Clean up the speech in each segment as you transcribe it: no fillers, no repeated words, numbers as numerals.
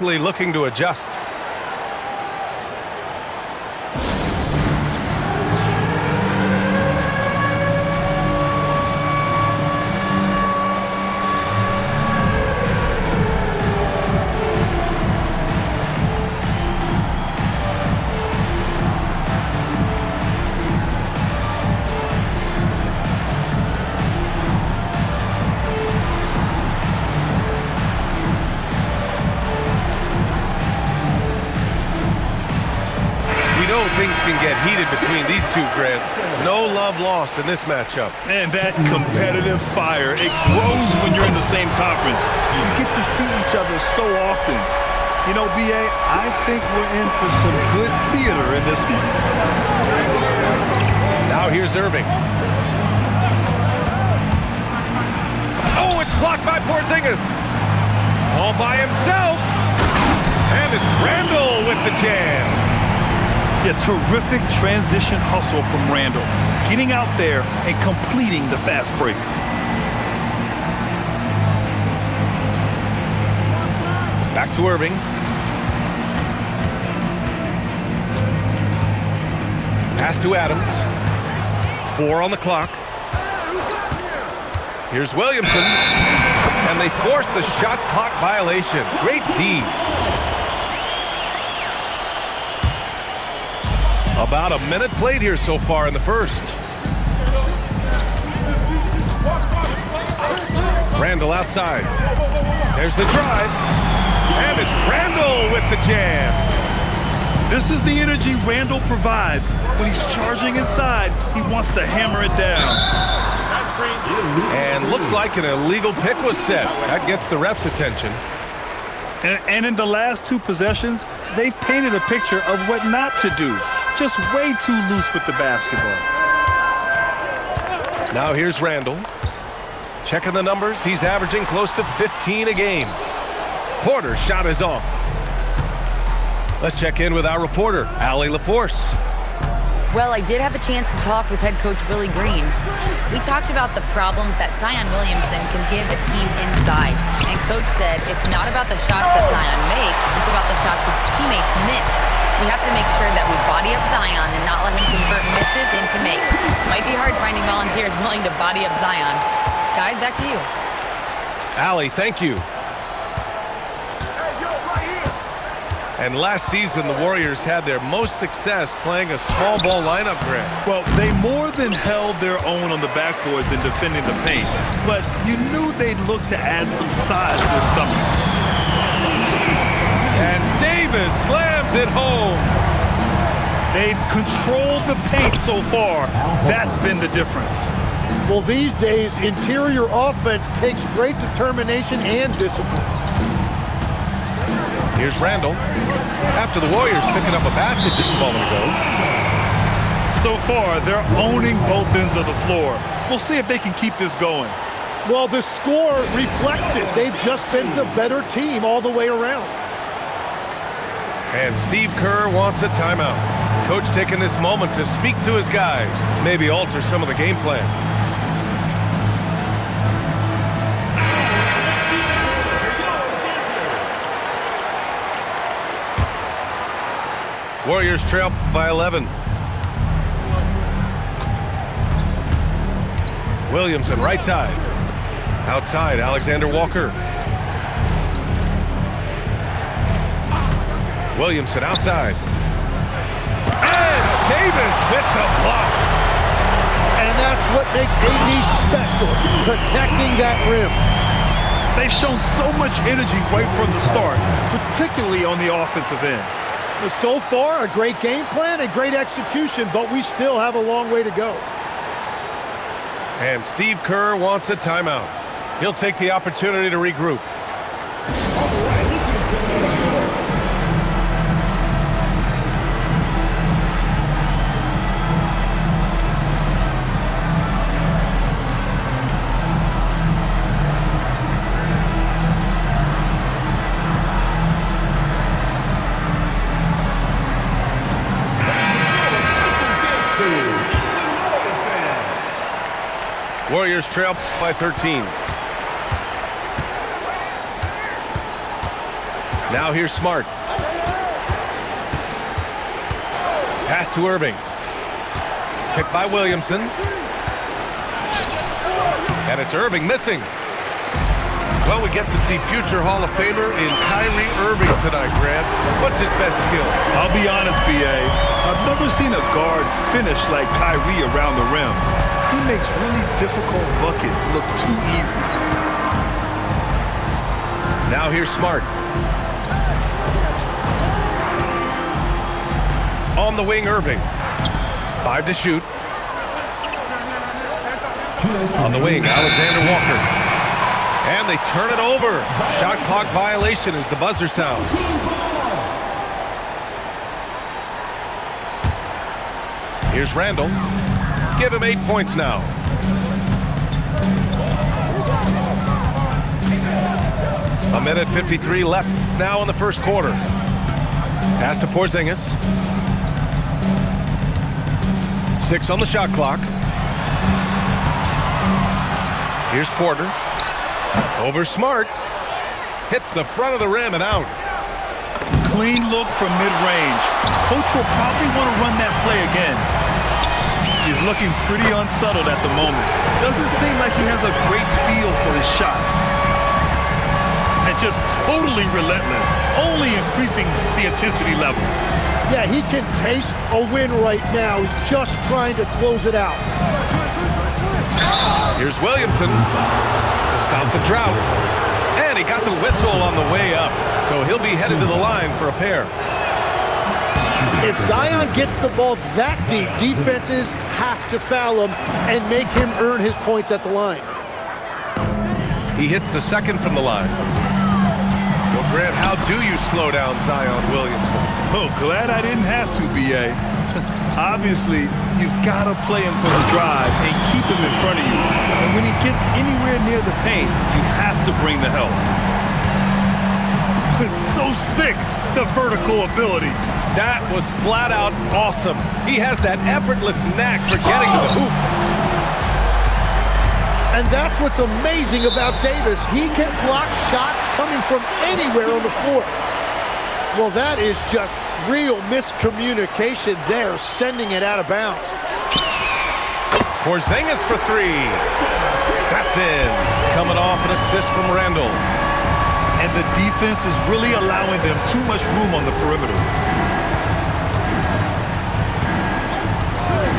Looking to adjust. Things can get heated between these two, Grant. No love lost in this matchup. And that competitive fire, it grows when you're in the same conference. You get to see each other so often. You know, B.A., I think we're in for some good theater in this one. Now here's Irving. Oh, it's blocked by Porzingis. All by himself. And it's Randall with the jam. Yeah, terrific transition hustle from Randall. Getting out there and completing the fast break. Back to Irving. Pass to Adams. 4 on the clock. Here's Williamson. And they force the shot clock violation. Great D. About a minute played here so far in the first. Randall outside. There's the drive. And it's Randall with the jam. This is the energy Randall provides. When he's charging inside, he wants to hammer it down. And looks like an illegal pick was set. That gets the ref's attention. And in the last 2 possessions, they've painted a picture of what not to do. Just way too loose with the basketball. Now here's Randall. Checking the numbers, he's averaging close to 15 a game. Porter's shot is off. Let's check in with our reporter, Allie LaForce. Well, I did have a chance to talk with head coach Willie Green. We talked about the problems that Zion Williamson can give a team inside. And coach said it's not about the shots that Zion makes, it's about the shots his teammates miss. We have to make sure that we body up Zion and not let him convert misses into makes. Might be hard finding volunteers willing to body up Zion. Guys, back to you. Allie, thank you. And last season, the Warriors had their most success playing a small ball lineup, Grant. Well, they more than held their own on the backboards in defending the paint. But you knew they'd look to add some size this summer. And Davis slams it home. They've controlled the paint so far. That's been the difference. Well, these days, interior offense takes great determination and discipline. Here's Randall. After the Warriors picking up a basket just a moment ago. So far, they're owning both ends of the floor. We'll see if they can keep this going. Well, the score reflects it. They've just been the better team all the way around. And Steve Kerr wants a timeout. Coach taking this moment to speak to his guys, maybe alter some of the game plan. Warriors trail by 11. Williamson right side. Outside, Alexander Walker. Williamson outside. And Davis with the block. And that's what makes AD special, protecting that rim. They've shown so much energy right from the start, particularly on the offensive end. So far, a great game plan and great execution, but we still have a long way to go. And Steve Kerr wants a timeout. He'll take the opportunity to regroup. Warriors trail by 13. Now here's Smart. Pass to Irving. Picked by Williamson. And it's Irving missing. Well, we get to see future Hall of Famer in Kyrie Irving tonight, Grant. What's his best skill? I'll be honest, B.A. I've never seen a guard finish like Kyrie around the rim. He makes really difficult buckets look too easy. Now here's Smart. On the wing, Irving. 5 to shoot. On the wing, Alexander Walker. And they turn it over. Shot clock violation as the buzzer sounds. Here's Randall. Give him 8 points now. A minute 53 left now in the first quarter. Pass to Porzingis. 6 on the shot clock. Here's Porter. Over Smart. Hits the front of the rim and out. Clean look from mid-range. Coach will probably want to run that play again. He's looking pretty unsettled at the moment. Doesn't seem like he has a great feel for his shot. And just totally relentless, only increasing the intensity level. Yeah, he can taste a win right now, just trying to close it out. Here's Williamson to stop the drought. And he got the whistle on the way up, so he'll be headed to the line for a pair. If Zion gets the ball that deep, defenses have to foul him and make him earn his points at the line. He hits the second from the line. Well, Grant, how do you slow down Zion Williamson? Oh, glad I didn't have to, B.A. Obviously, you've got to play him for the drive and keep him in front of you. And when he gets anywhere near the paint, you have to bring the help. It's so sick, the vertical ability. That was flat out awesome. He has that effortless knack for getting to the hoop. And that's what's amazing about Davis. He can block shots coming from anywhere on the floor. Well, that is just real miscommunication there, sending it out of bounds. Porzingis for 3. That's in. Coming off an assist from Randall. And the defense is really allowing them too much room on the perimeter.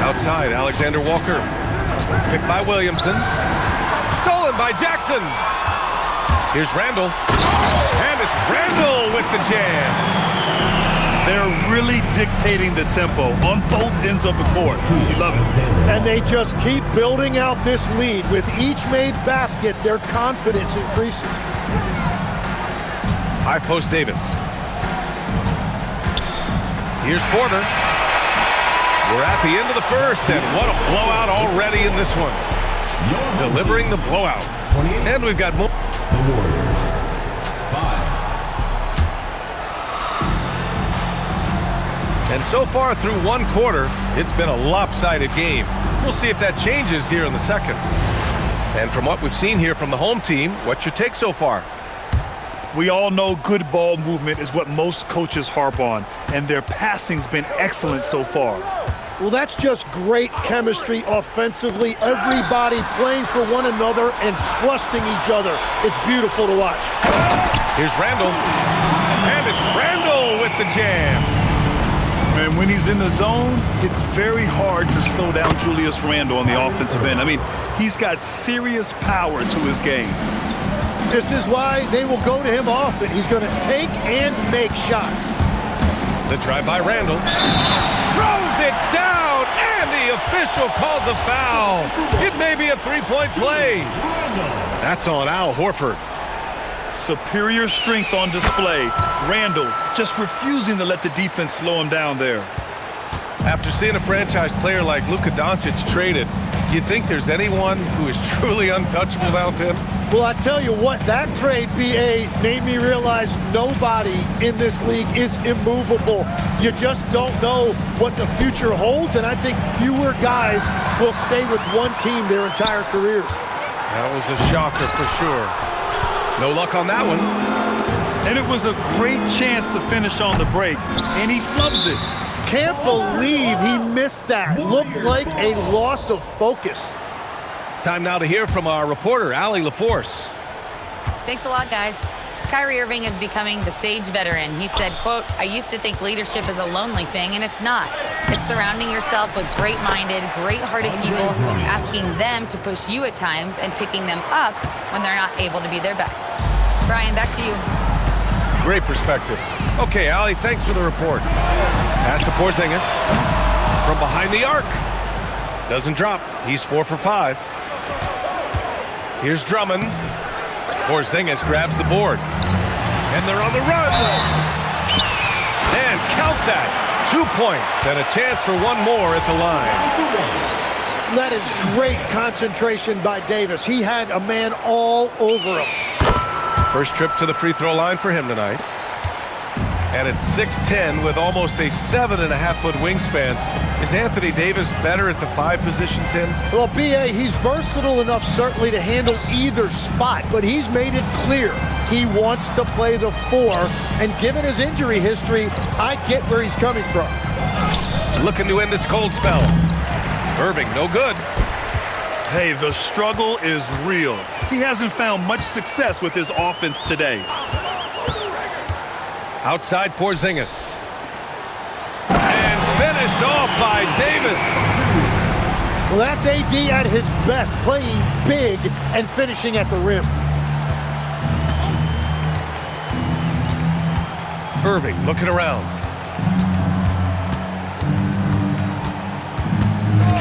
Outside, Alexander Walker. Picked by Williamson. Stolen by Jackson. Here's Randall. And it's Randall with the jam. They're really dictating the tempo on both ends of the court. You love it. And they just keep building out this lead. With each made basket, their confidence increases. High post Davis. Here's Porter. We're at the end of the first, and what a blowout already in this one. Delivering the blowout. And we've got more. The Warriors. 5. And so far through one quarter, it's been a lopsided game. We'll see if that changes here in the second. And from what we've seen here from the home team, what's your take so far? We all know good ball movement is what most coaches harp on, and their passing's been excellent so far. Well, that's just great chemistry offensively. Everybody playing for one another and trusting each other. It's beautiful to watch. Here's Randall. And it's Randall with the jam. And when he's in the zone, it's very hard to slow down Julius Randle on the offensive end. I mean, he's got serious power to his game. This is why they will go to him often. He's going to take and make shots. The drive by Randall. Throws it down, and the official calls a foul. It may be a three-point play. That's on Al Horford. Superior strength on display. Randall just refusing to let the defense slow him down there. After seeing a franchise player like Luka Doncic traded, do you think there's anyone who is truly untouchable now, Tim? Well, I tell you what, that trade, B.A., made me realize nobody in this league is immovable. You just don't know what the future holds, and I think fewer guys will stay with one team their entire careers. That was a shocker for sure. No luck on that one. And it was a great chance to finish on the break, and he flubs it. Can't believe he missed that. Looked like a loss of focus. Time now to hear from our reporter, Allie LaForce. Thanks a lot, guys. Kyrie Irving is becoming the sage veteran. He said, quote, "I used to think leadership is a lonely thing, and it's not. It's surrounding yourself with great-minded, great-hearted people, asking them to push you at times and picking them up when they're not able to be their best." Brian, back to you. Great perspective. Okay, Allie, thanks for the report. Pass to Porzingis. From behind the arc. Doesn't drop. He's 4 for 5. Here's Drummond. Porzingis grabs the board. And they're on the run. And count that. 2 points and a chance for one more at the line. That is great concentration by Davis. He had a man all over him. First trip to the free throw line for him tonight. And at 6'10" with almost a 7.5-foot wingspan, is Anthony Davis better at the 5 position, Tim? Well, B.A., he's versatile enough certainly to handle either spot, but he's made it clear he wants to play the 4, and given his injury history, I get where he's coming from. Looking to end this cold spell. Irving, no good. Hey, the struggle is real. He hasn't found much success with his offense today. Outside Porzingis. And finished off by Davis. Well, that's AD at his best, playing big and finishing at the rim. Irving looking around.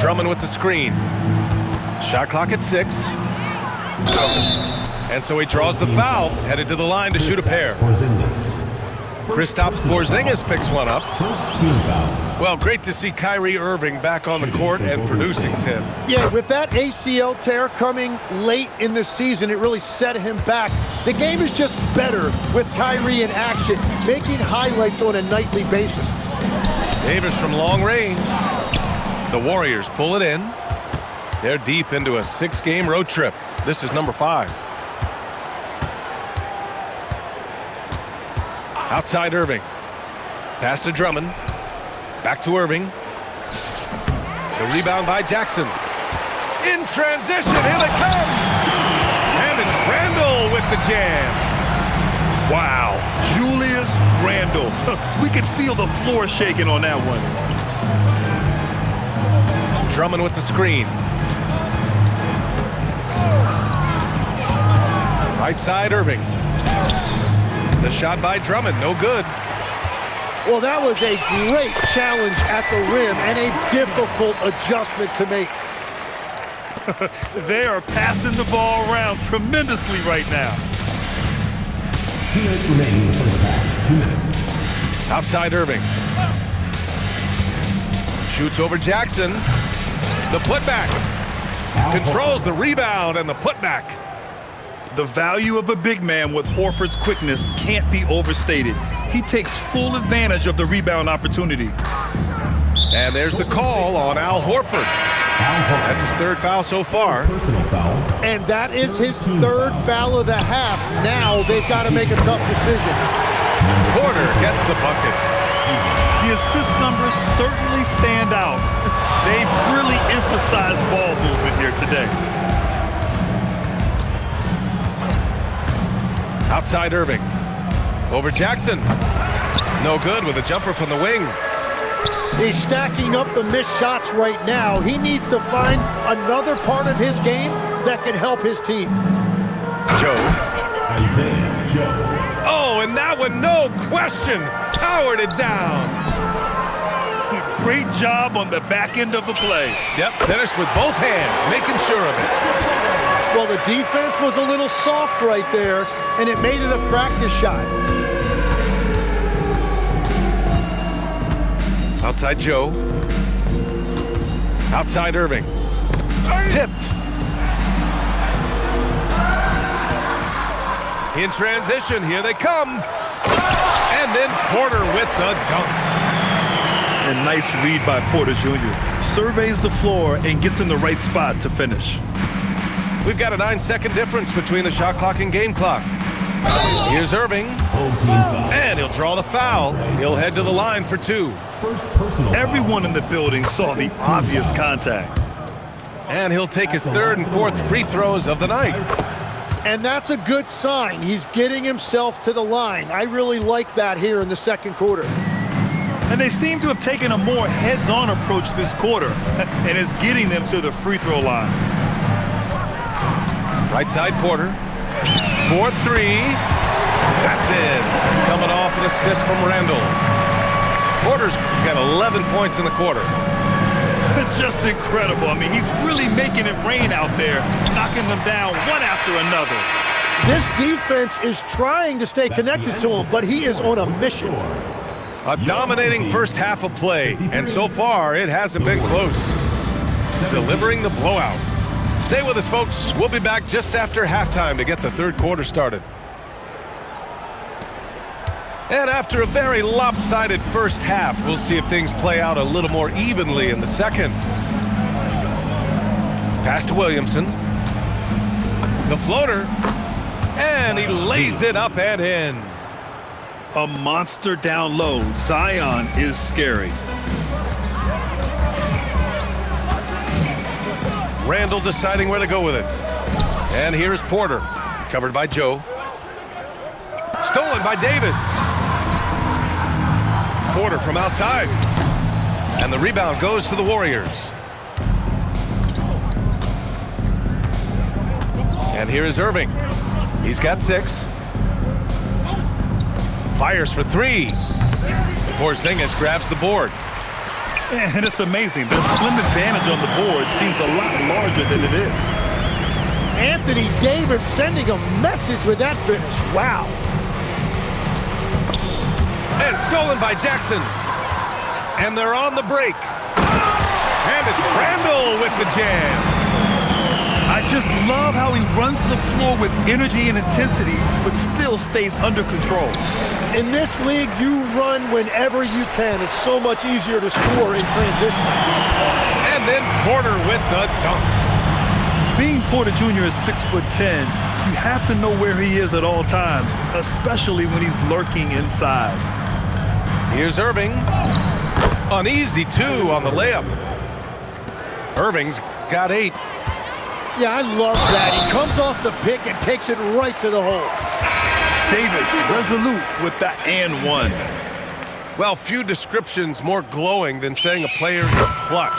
Drummond with the screen. Shot clock at 6. And so he draws the foul, headed to the line to shoot a pair. Kristaps Porzingis picks one up. Well, great to see Kyrie Irving back on the court and producing, Tim. Yeah, with that ACL tear coming late in the season, it really set him back. The game is just better with Kyrie in action, making highlights on a nightly basis. Davis from long range. The Warriors pull it in. They're deep into a 6-game road trip. This is number 5. Outside Irving. Pass to Drummond. Back to Irving. The rebound by Jackson. In transition, here they come! And it's Randle with the jam. Wow, Julius Randle. We could feel the floor shaking on that one. Drummond with the screen. Right side, Irving. The shot by Drummond, no good. Well, that was a great challenge at the rim and a difficult adjustment to make. They are passing the ball around tremendously right now. 2 minutes remaining in the first half. 2 minutes. Outside Irving. Shoots over Jackson. The putback. Controls the rebound and the putback. The value of a big man with Horford's quickness can't be overstated. He takes full advantage of the rebound opportunity. And there's the call on Al Horford. That's his 3rd foul so far. Personal foul. And that is his 3rd foul of the half. Now they've got to make a tough decision. Porter gets the bucket. The assist numbers certainly stand out. They've really emphasized ball movement here today. Outside Irving. Over Jackson. No good with a jumper from the wing. He's stacking up the missed shots right now. He needs to find another part of his game that can help his team. Joe. Isaiah Joe. Oh, and that one, no question, powered it down. Great job on the back end of the play. Yep, finished with both hands, making sure of it. Well, the defense was a little soft right there, and it made it a practice shot. Outside Joe. Outside Irving. Tipped. In transition, here they come. And then Porter with the dunk. A nice read by Porter Jr. Surveys the floor and gets in the right spot to finish. We've got a 9-second difference between the shot clock and game clock. Here's Irving. Home team foul. And he'll draw the foul. He'll head to the line for 2. First personal foul. Everyone in the building saw the obvious contact. And he'll take his 3rd and 4th free throws of the night. And that's a good sign. He's getting himself to the line. I really like that here in the second quarter. And they seem to have taken a more heads-on approach this quarter, and is getting them to the free throw line. Right side Porter. 4-3. That's in. Coming off an assist from Randall. Porter's got 11 points in the quarter. Just incredible. I mean, he's really making it rain out there, knocking them down one after another. This defense is trying to stay connected to him, but he is on a mission. A dominating first half of play, and so far it hasn't been close. Delivering the blowout. Stay with us, folks. We'll be back just after halftime to get the 3rd quarter started. And after a very lopsided first half, we'll see if things play out a little more evenly in the second. Pass to Williamson. The floater. And he lays it up and in. A monster down low. Zion is scary. Randall deciding where to go with it. And here's Porter. Covered by Joe. Stolen by Davis. Porter from outside. And the rebound goes to the Warriors. And here is Irving. He's got 6. Fires for 3. Porzingis grabs the board. And it's amazing. The slim advantage on the board seems a lot larger than it is. Anthony Davis sending a message with that finish. Wow. And stolen by Jackson. And they're on the break. And it's Randall with the jam. I just love how he runs the floor with energy and intensity, but still stays under control. In this league, you run whenever you can. It's so much easier to score in transition. And then Porter with the dunk. Being Porter Jr. is 6'10", you have to know where he is at all times, especially when he's lurking inside. Here's Irving. An easy 2 on the layup. Irving's got 8. Yeah, I love that. He comes off the pick and takes it right to the hole. Davis resolute with that and 1. Well, few descriptions more glowing than saying a player is clutch.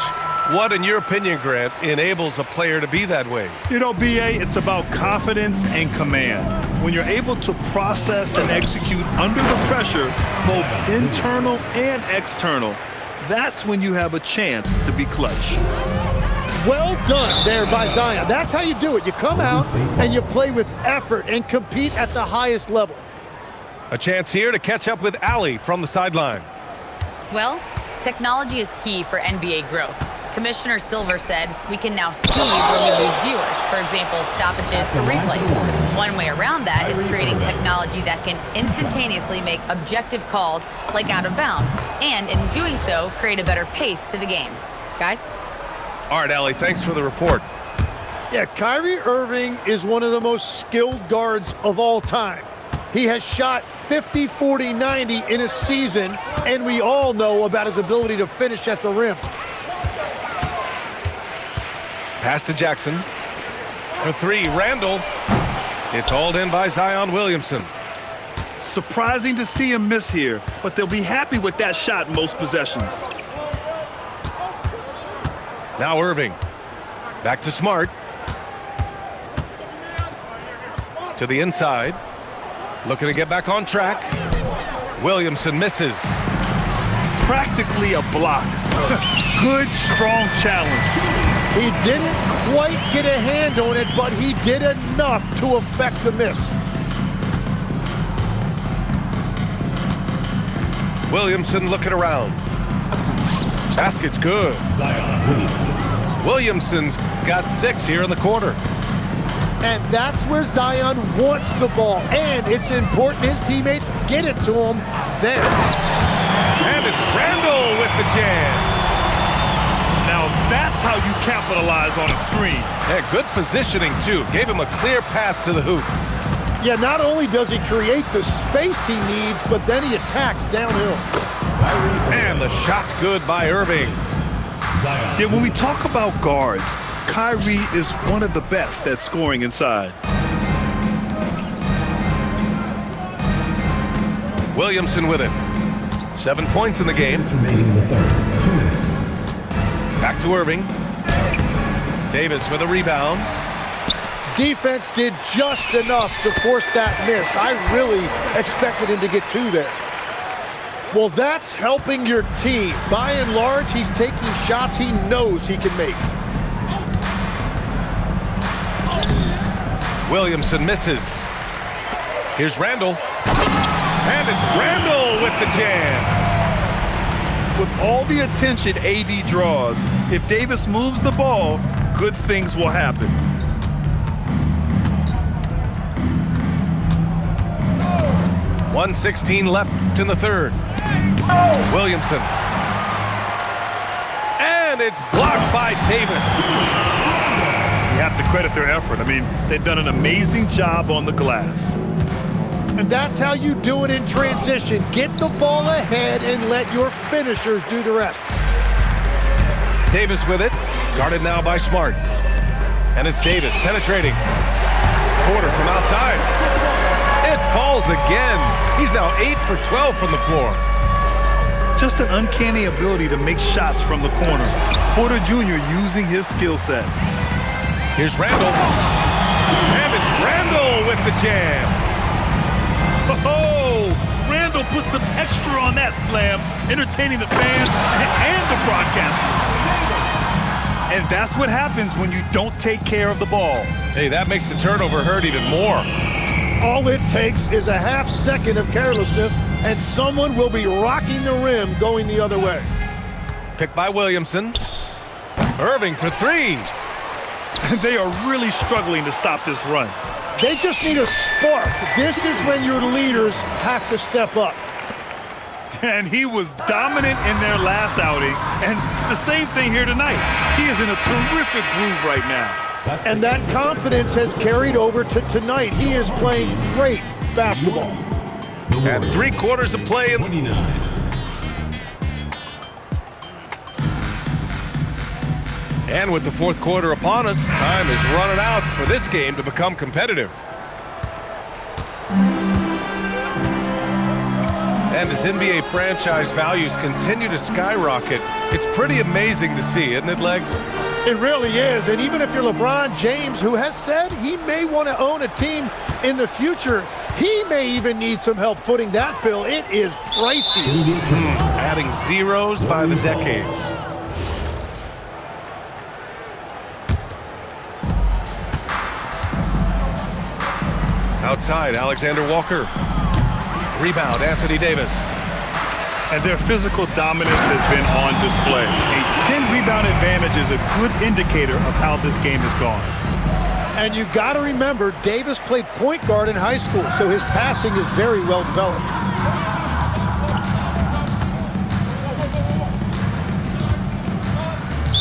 What, in your opinion, Grant, enables a player to be that way? You know, B.A., it's about confidence and command. When you're able to process and execute under the pressure, both internal and external, that's when you have a chance to be clutch. Well done there by Zion. That's how you do it. You come out and you play with effort and compete at the highest level. A chance here to catch up with Allie from the sideline. Well, technology is key for NBA growth. Commissioner Silver said we can now see where we lose viewers, for example, stoppages for replays. One way around that is creating technology that can instantaneously make objective calls like out of bounds, and in doing so, create a better pace to the game. Guys? All right, Allie, thanks for the report. Yeah, Kyrie Irving is one of the most skilled guards of all time. He has shot 50, 40, 90 in a season, and we all know about his ability to finish at the rim. Pass to Jackson. For 3, Randall. It's hauled in by Zion Williamson. Surprising to see him miss here, but they'll be happy with that shot in most possessions. Now Irving. Back to Smart. To the inside. Looking to get back on track. Williamson misses. Practically a block. Good, strong challenge. He didn't quite get a hand on it, but he did enough to affect the miss. Williamson looking around. Basket's good. Zion Williamson. Williamson's got 6 here in the quarter. And that's where Zion wants the ball. And it's important his teammates get it to him there. And it's Randall with the jam. Now that's how you capitalize on a screen. Yeah, good positioning, too. Gave him a clear path to the hoop. Yeah, not only does he create the space he needs, but then he attacks downhill. And the shot's good by Irving. Yeah, when we talk about guards, Kyrie is one of the best at scoring inside. Williamson with it. 7 points in the game. Remaining in the third. 2 minutes. Back to Irving. Davis with a rebound. Defense did just enough to force that miss. I really expected him to get 2 there. Well, that's helping your team. By and large, he's taking shots he knows he can make. Williamson misses. Here's Randall. And it's Randall with the jam. With all the attention AD draws, if Davis moves the ball, good things will happen. .116 left in the third. Williamson. And it's blocked by Davis. You have to credit their effort. I mean, they've done an amazing job on the glass. And that's how you do it in transition. Get the ball ahead and let your finishers do the rest. Davis with it. Guarded now by Smart. And it's Davis penetrating. Porter from outside. It falls again. He's now 8 for 12 from the floor. Just an uncanny ability to make shots from the corner. Porter Jr. using his skill set. Here's Randall. And it's Randall with the jam. Oh, Randall put some extra on that slam, entertaining the fans and the broadcasters. And that's what happens when you don't take care of the ball. Hey, that makes the turnover hurt even more. All it takes is a half second of carelessness, and someone will be rocking the rim going the other way. Picked by Williamson. Irving for 3. They are really struggling to stop this run. They just need a spark. This is when your leaders have to step up. And he was dominant in their last outing, and the same thing here tonight. He is in a terrific groove right now. And that confidence has carried over to tonight. He is playing great basketball. And 3/4 of play in 29. And with the fourth quarter upon us, time is running out for this game to become competitive. And as NBA franchise values continue to skyrocket, it's pretty amazing to see, isn't it, Legs? It really is. And even if you're LeBron James, who has said he may want to own a team in the future, he may even need some help footing that bill. It is pricey. Adding zeros by the decades. Outside, Alexander Walker. Rebound, Anthony Davis. And their physical dominance has been on display. A 10-rebound advantage is a good indicator of how this game has gone. And you got to remember, Davis played point guard in high school, so his passing is very well developed.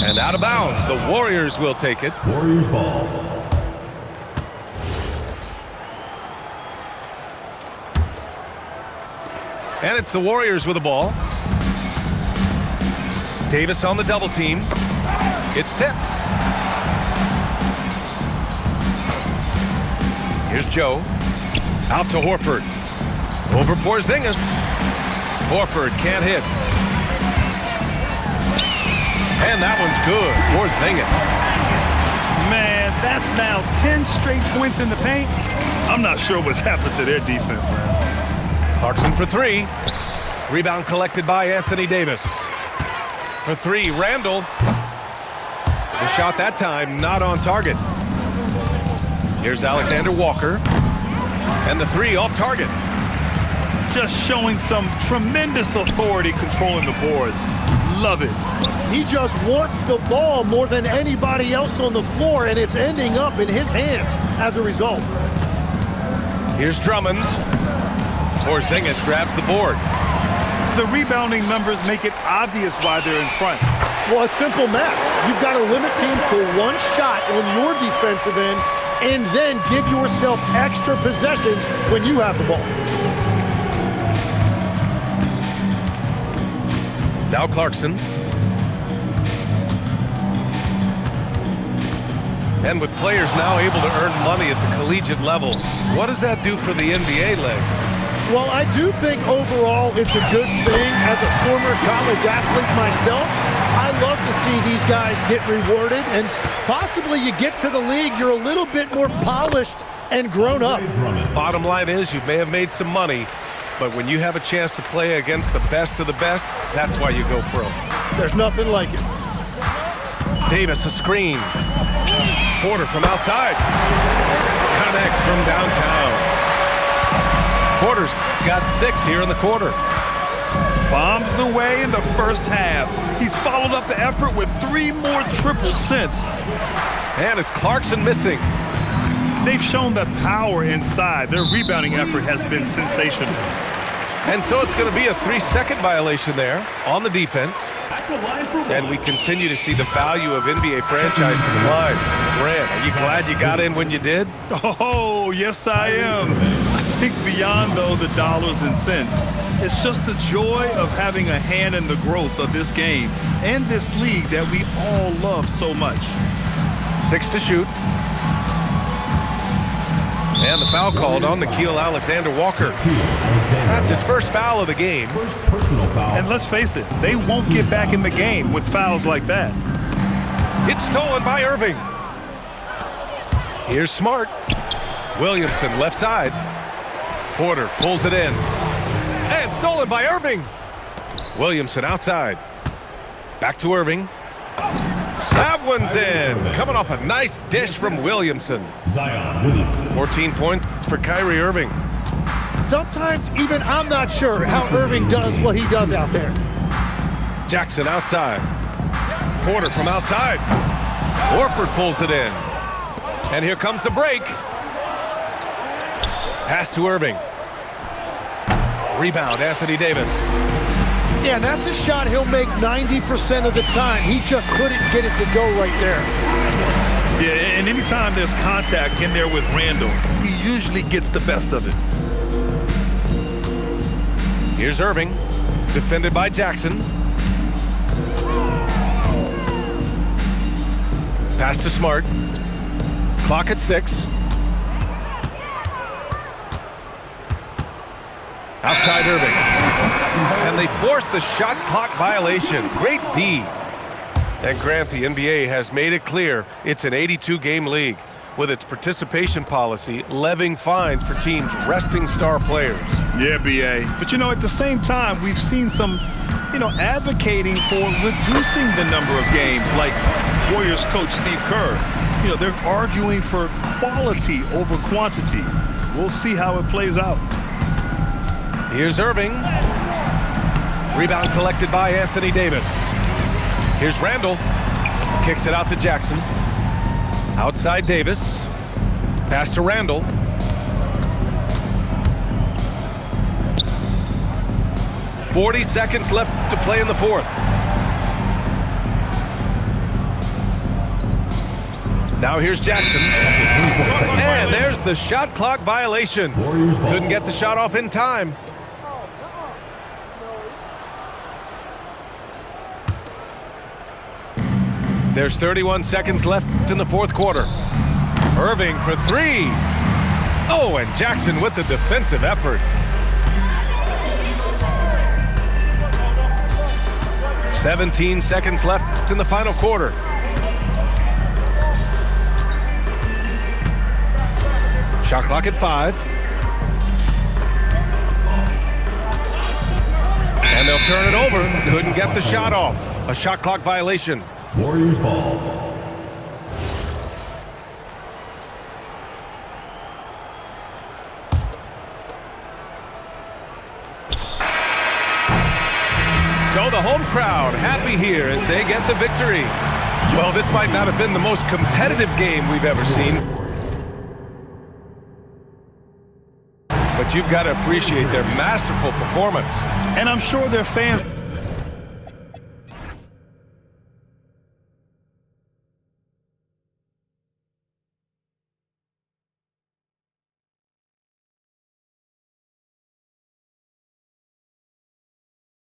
And out of bounds, the Warriors will take it. Warriors ball. And it's the Warriors with the ball. Davis on the double team. It's tipped. Here's Joe. Out to Horford. Over Porzingis. Horford can't hit. And that one's good. Porzingis. Man, that's now 10 straight points in the paint. I'm not sure what's happened to their defense, man. Clarkson for 3. Rebound collected by Anthony Davis. For 3, Randall. The shot that time not on target. Here's Alexander Walker. And the 3 off target. Just showing some tremendous authority controlling the boards. Love it. He just wants the ball more than anybody else on the floor, and it's ending up in his hands as a result. Here's Drummond. Porzingis grabs the board. The rebounding numbers make it obvious why they're in front. Well, it's simple math. You've got to limit teams to one shot on your defensive end. and then give yourself extra possessions when you have the ball. Now Clarkson. And with players now able to earn money at the collegiate level, what does that do for the NBA legs? Well, I do think overall it's a good thing. As a former college athlete myself, I love to see these guys get rewarded, and possibly you get to the league, you're a little bit more polished and grown up. Bottom line is you may have made some money, but when you have a chance to play against the best of the best, that's why you go pro. There's nothing like it. Davis, a screen. Porter from outside. Connects from downtown. Porter's got 6 here in the quarter. Bombs away in the first half. He's followed up the effort with 3 more triples since. And it's Clarkson missing. They've shown that power inside. Their rebounding effort has been sensational. And so it's going to be a 3-second violation there on the defense. And we continue to see the value of NBA franchises climb. Grant, are you glad you got in when you did? Oh, yes I am. I think beyond, though, the dollars and cents, it's just the joy of having a hand in the growth of this game and this league that we all love so much. 6 to shoot. And the foul called on Nickeil Alexander-Walker. That's his first foul of the game. First personal foul. And let's face it, they won't get back in the game with fouls like that. It's stolen by Irving. Here's Smart. Williamson left side. Porter pulls it in. And stolen by Irving. Williamson outside. Back to Irving. That one's in. Coming off a nice dish from Williamson. Zion Williamson. 14 points for Kyrie Irving. Sometimes even I'm not sure how Irving does what he does out there. Jackson outside. Porter from outside. Horford pulls it in. And here comes the break. Pass to Irving. Rebound, Anthony Davis. Yeah, that's a shot he'll make 90% of the time. He just couldn't get it to go right there. Yeah, and anytime there's contact in there with Randall, he usually gets the best of it. Here's Irving, defended by Jackson. Pass to Smart. Clock at 6. Outside Irving. And they forced the shot clock violation. Great D. And Grant, the NBA has made it clear it's an 82-game league with its participation policy levying fines for teams resting star players. Yeah, B.A. But, at the same time, we've seen some, advocating for reducing the number of games, like Warriors coach Steve Kerr. They're arguing for quality over quantity. We'll see how it plays out. Here's Irving. Rebound collected by Anthony Davis. Here's Randall. Kicks it out to Jackson. Outside Davis. Pass to Randall. "40 seconds left to play in the fourth. Now here's Jackson. And there's the shot clock violation. Couldn't get the shot off in time. There's 31 seconds left in the fourth quarter. Irving for 3. Oh, and Jackson with the defensive effort. 17 seconds left in the final quarter. Shot clock at 5. And they'll turn it over. Couldn't get the shot off. A shot clock violation. Warriors ball. So the home crowd happy here as they get the victory. Well, this might not have been the most competitive game we've ever seen, but you've got to appreciate their masterful performance. And I'm sure their fans